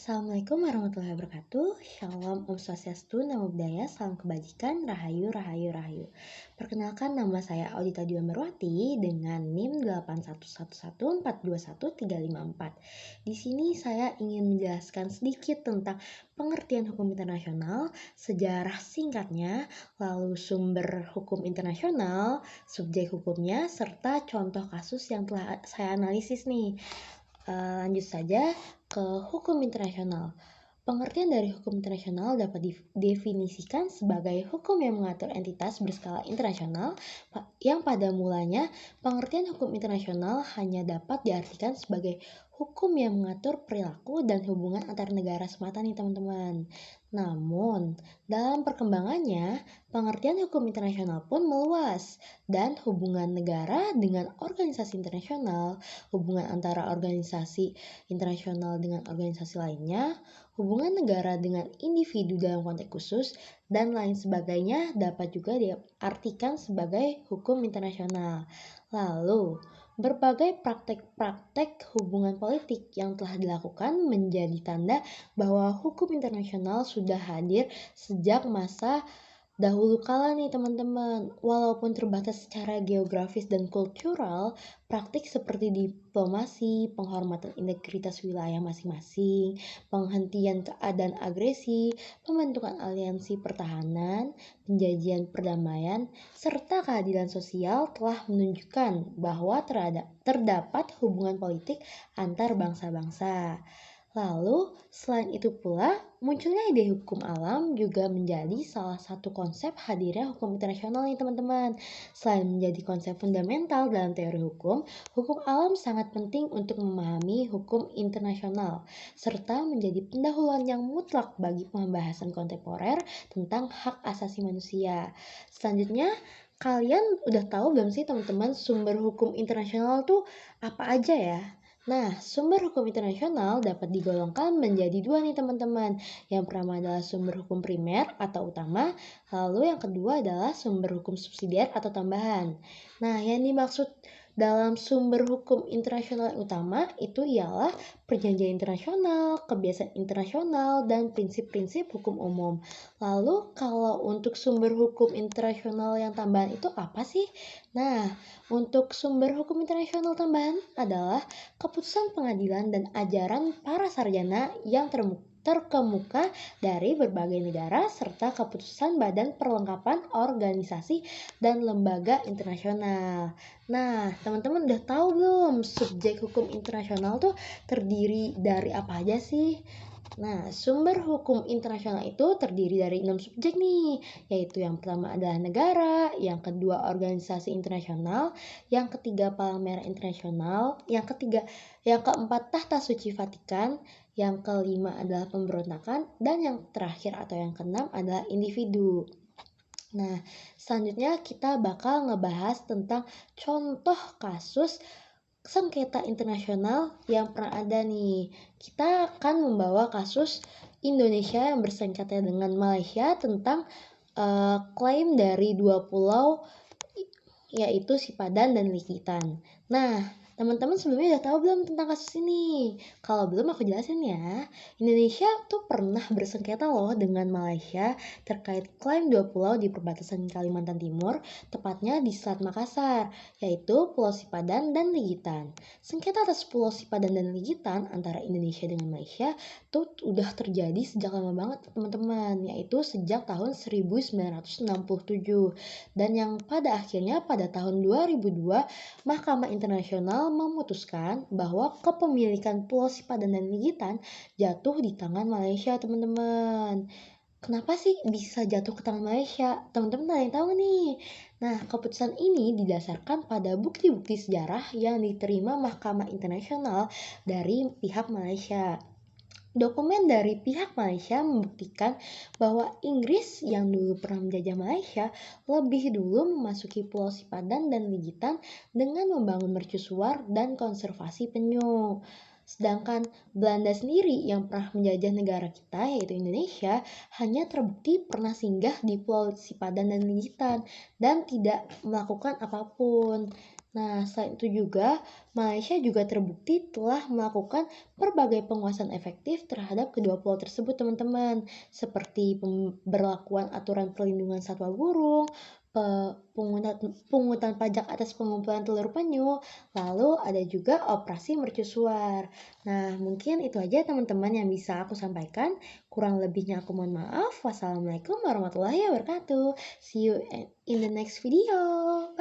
Assalamualaikum warahmatullahi wabarakatuh. Shalom, Om Swastiastu, Namo Buddhaya, Salam Kebajikan, Rahayu, Rahayu, Rahayu. Perkenalkan, nama saya Audita Dwi Amarwati dengan NIM 81114213554. Di sini saya ingin menjelaskan sedikit tentang pengertian hukum internasional, sejarah singkatnya, lalu sumber hukum internasional, subjek hukumnya, serta contoh kasus yang telah saya analisis nih. Lanjut saja ke hukum internasional. Pengertian dari hukum internasional dapat didefinisikan sebagai hukum yang mengatur entitas berskala internasional yang pada mulanya pengertian hukum internasional hanya dapat diartikan sebagai hukum yang mengatur perilaku dan hubungan antar negara semata nih teman-teman. Namun, dalam perkembangannya, pengertian hukum internasional pun meluas dan hubungan negara dengan organisasi internasional, hubungan antara organisasi internasional dengan organisasi lainnya, hubungan negara dengan individu dalam konteks khusus, dan lain sebagainya dapat juga diartikan sebagai hukum internasional. Lalu, berbagai praktek-praktek hubungan politik yang telah dilakukan menjadi tanda bahwa hukum internasional sudah hadir sejak masa dahulu kala nih teman-teman. Walaupun terbatas secara geografis dan kultural, praktik seperti diplomasi, penghormatan integritas wilayah masing-masing, penghentian keadaan agresi, pembentukan aliansi pertahanan, penjajian perdamaian, serta keadilan sosial telah menunjukkan bahwa terdapat hubungan politik antar bangsa-bangsa. Lalu, selain itu pula, munculnya ide hukum alam juga menjadi salah satu konsep hadirnya hukum internasional nih teman-teman. Selain menjadi konsep fundamental dalam teori hukum alam sangat penting untuk memahami hukum internasional, serta menjadi pendahuluan yang mutlak bagi pembahasan kontemporer tentang hak asasi manusia. Selanjutnya, kalian udah tahu belum sih teman-teman sumber hukum internasional tuh apa aja ya? Nah, sumber hukum internasional dapat digolongkan menjadi dua nih teman-teman. Yang pertama adalah sumber hukum primer atau utama, lalu yang kedua adalah sumber hukum subsidiar atau tambahan. Nah, yang dimaksud dalam sumber hukum internasional yang utama itu ialah perjanjian internasional, kebiasaan internasional, dan prinsip-prinsip hukum umum. Lalu kalau untuk sumber hukum internasional yang tambahan itu apa sih? Nah, untuk sumber hukum internasional tambahan adalah keputusan pengadilan dan ajaran para sarjana yang terkemuka dari berbagai negara serta keputusan badan perlengkapan organisasi dan lembaga internasional. Nah, teman-teman udah tahu belum subjek hukum internasional tuh terdiri dari apa aja sih? Nah, sumber hukum internasional itu terdiri dari 6 subjek nih, yaitu yang pertama adalah negara, yang kedua organisasi internasional, yang ketiga Palang Merah Internasional, yang keempat Tahta Suci Vatikan, yang kelima adalah pemberontakan, dan yang terakhir atau yang keenam adalah individu. Nah, selanjutnya kita bakal ngebahas tentang contoh kasus sengketa internasional yang pernah ada nih. Kita akan membawa kasus Indonesia yang bersengketa dengan Malaysia tentang klaim dari dua pulau yaitu Sipadan dan Likitan. Nah, teman-teman sebelumnya udah tahu belum tentang kasus ini? Kalau belum aku jelasin ya. Indonesia tuh pernah bersengketa loh dengan Malaysia terkait klaim dua pulau di perbatasan Kalimantan Timur, tepatnya di Selat Makassar, yaitu Pulau Sipadan dan Ligitan. Sengketa atas Pulau Sipadan dan Ligitan antara Indonesia dengan Malaysia tuh udah terjadi sejak lama banget teman-teman, yaitu sejak tahun 1967. Dan yang pada akhirnya pada tahun 2002, Mahkamah Internasional memutuskan bahwa kepemilikan Pulau Sipadan dan Ligitan jatuh di tangan Malaysia, teman-teman. Kenapa sih bisa jatuh ke tangan Malaysia? Teman-teman ada yang tahu nih? Nah, keputusan ini didasarkan pada bukti-bukti sejarah yang diterima Mahkamah Internasional dari pihak Malaysia. Dokumen dari pihak Malaysia membuktikan bahwa Inggris yang dulu pernah menjajah Malaysia lebih dulu memasuki Pulau Sipadan dan Ligitan dengan membangun mercusuar dan konservasi penyu. Sedangkan Belanda sendiri yang pernah menjajah negara kita yaitu Indonesia hanya terbukti pernah singgah di Pulau Sipadan dan Ligitan dan tidak melakukan apapun. Nah, selain itu juga, Malaysia juga terbukti telah melakukan berbagai penguasaan efektif terhadap kedua pulau tersebut, teman-teman. Seperti pemberlakuan aturan perlindungan satwa burung, pungutan pajak atas pengumpulan telur penyu, lalu ada juga operasi mercusuar. Nah, mungkin itu aja teman-teman yang bisa aku sampaikan. Kurang lebihnya aku mohon maaf. Wassalamualaikum warahmatullahi wabarakatuh. See you in the next video.